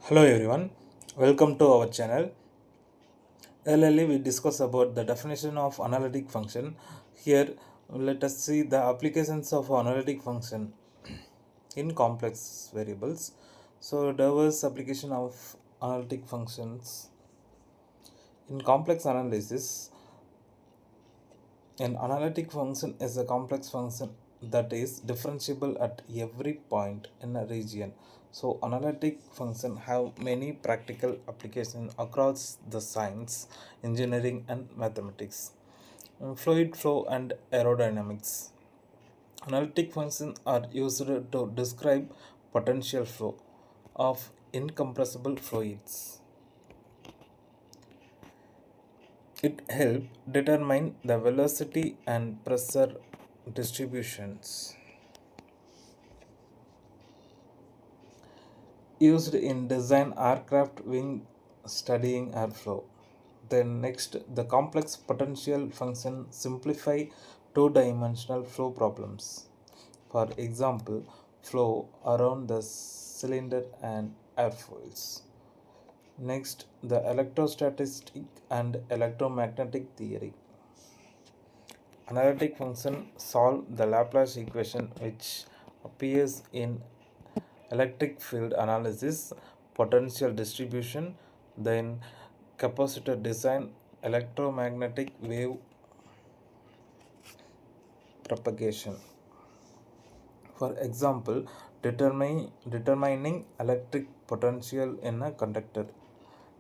Hello everyone, welcome to our channel. Earlier we discussed about the definition of analytic function. Here let us see the applications of analytic function in complex variables. So diverse application of analytic functions in complex analysis. An analytic function is a complex function that is differentiable at every point in a region. So analytic function have many practical applications across the science, engineering and mathematics. Fluid flow and aerodynamics. Analytic functions are used to describe potential flow of incompressible fluids. It helps determine the velocity and pressure distributions used in design aircraft wing studying airflow. Then next, the complex potential function simplify two-dimensional flow problems. For example, flow around the cylinder and airfoils. Next, the electrostatic and electromagnetic theory. Analytic function solve the Laplace equation which appears in electric field analysis, potential distribution, then capacitor design, electromagnetic wave propagation. For example, determining electric potential in a conductor.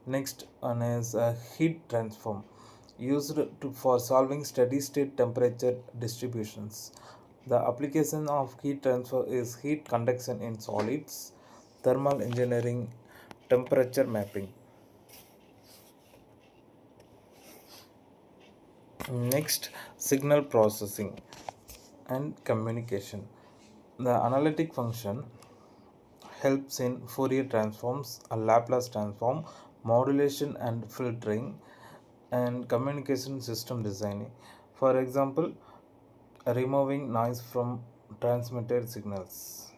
Next one is a heat transform used for solving steady state temperature distributions. The application of heat transfer is heat conduction in solids, thermal engineering, temperature mapping. Next, signal processing and communication. The analytic function helps in Fourier transforms, a Laplace transform, modulation and filtering, and communication system designing. For example, removing noise from transmitted signals.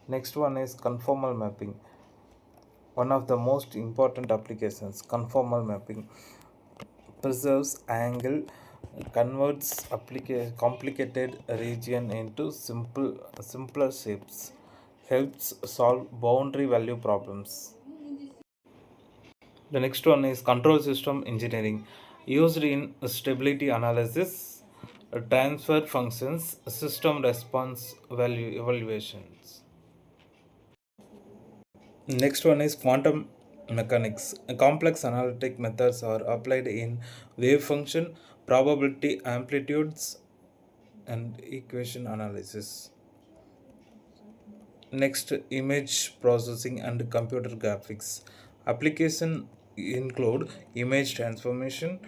Next one is conformal mapping. One of the most important applications, conformal mapping, preserves angle, converts complicated region into simpler shapes, helps solve boundary value problems. The next one is control system engineering, used in stability analysis, transfer functions, system response value evaluations. Next one is quantum mechanics. Complex analytic methods are applied in wave function, probability amplitudes, and equation analysis. Next, image processing and computer graphics. Application include image transformation,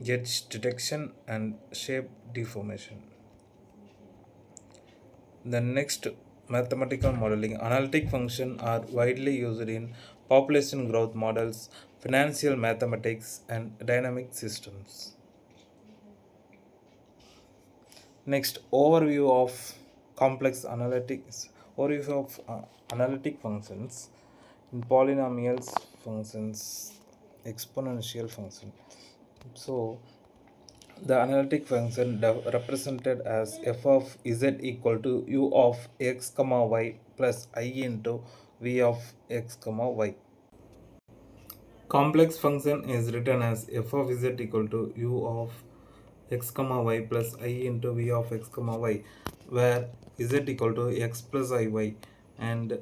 edge detection, and shape deformation. The next, mathematical modeling. Analytic functions are widely used in population growth models, financial mathematics, and dynamic systems. Next, overview of complex analytics. Overview of analytic functions in polynomials functions, exponential function. So, the analytic function represented as f of z equal to u of x comma y plus I into v of x comma y. Complex function is written as f of z equal to u of x comma y plus I into v of x comma y, where z equal to x plus iy and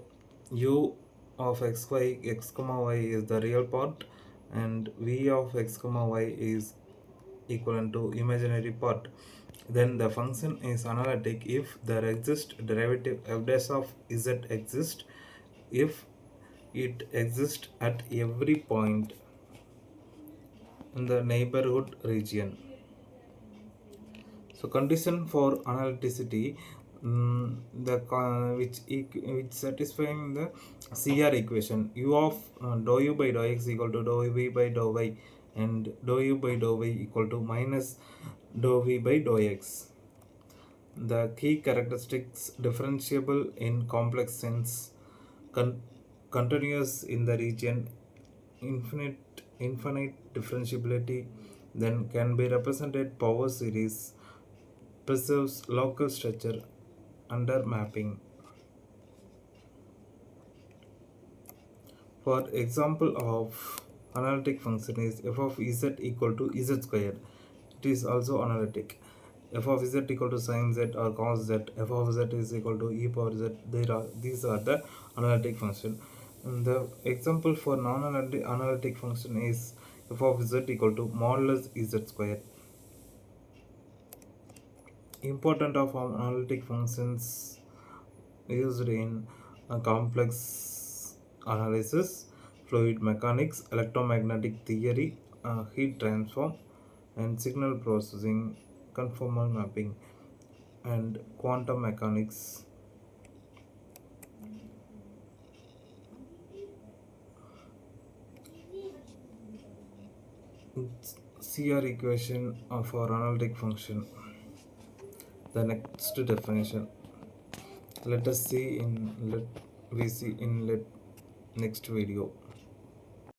u of x comma y is the real part and v of x comma y is equivalent to imaginary part. Then the function is analytic if there exists derivative f dash of z exists, if it exists at every point in the neighborhood region. So condition for analyticity, which satisfying the CR equation u of dou u by dou x equal to dou v by dou y and dou u by dou y equal to minus dou v by dou x. The key characteristics differentiable in complex sense, continuous in the region infinite differentiability, then can be represented power series, preserves local structure under mapping. For example of analytic function is f of z equal to z square. It is also analytic. F of z equal to sin z or cos z. F of z is equal to e power z. These are the analytic function. And the example for non-analytic function is f of z equal to modulus z square. Important of analytic functions used in complex analysis, fluid mechanics, electromagnetic theory, heat transform, and signal processing, conformal mapping, and quantum mechanics. CR equation for analytic function. The next definition. Let us see in let we see in let next video.